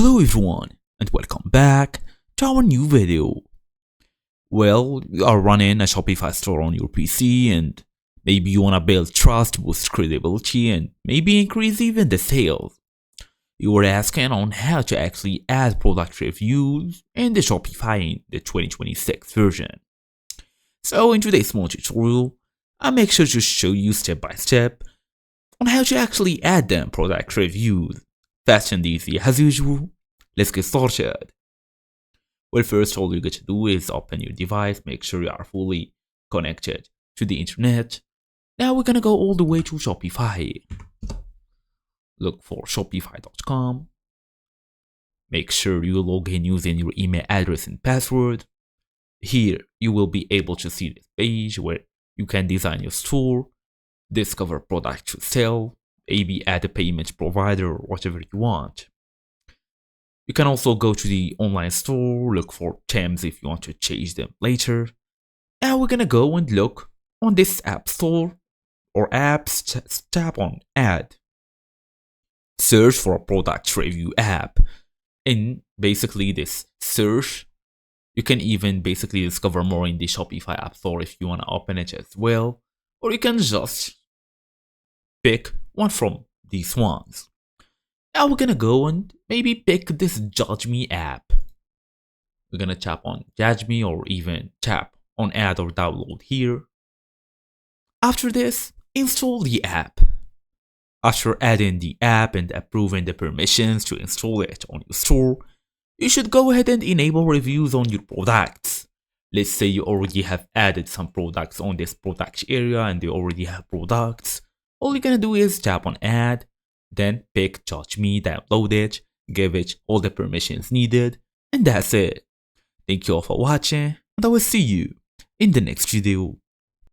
Hello everyone and welcome back to our new video. Well, you are running a Shopify store on your PC and maybe you want to build trust, boost credibility and maybe increase even the sales. You were asking on how to actually add product reviews in the Shopify in the 2026 version. So in today's small tutorial, I'll make sure to show you step by step on how to actually add them product reviews. Fast and easy as usual. Let's get started. Well, first all you got to do is open your device, make sure you are fully connected to the internet. Now we're gonna go all the way to Shopify. Look for shopify.com. Make sure you log in using your email address and password. Here you will be able to see this page where you can design your store, discover products to sell, maybe add a payment provider or whatever you want. You can also go to the online store, look for themes if you want to change them later. Now we're gonna go and look on this app store or apps, tap on add. Search for a product review app. In basically this search, you can even basically discover more in the Shopify app store if you want to open it as well. Or you can just pick one from these ones. Now we're gonna go and maybe pick this Judge Me app. We're gonna tap on Judge Me or even tap on add or download here. After this, install the app. After adding the app and approving the permissions to install it on your store, you should go ahead and enable reviews on your products. Let's say you already have added some products on this product area and they already have products. All you're gonna do is tap on add, then pick Judge Me, download it, give it all the permissions needed, and that's it. Thank you all for watching, and I will see you in the next video.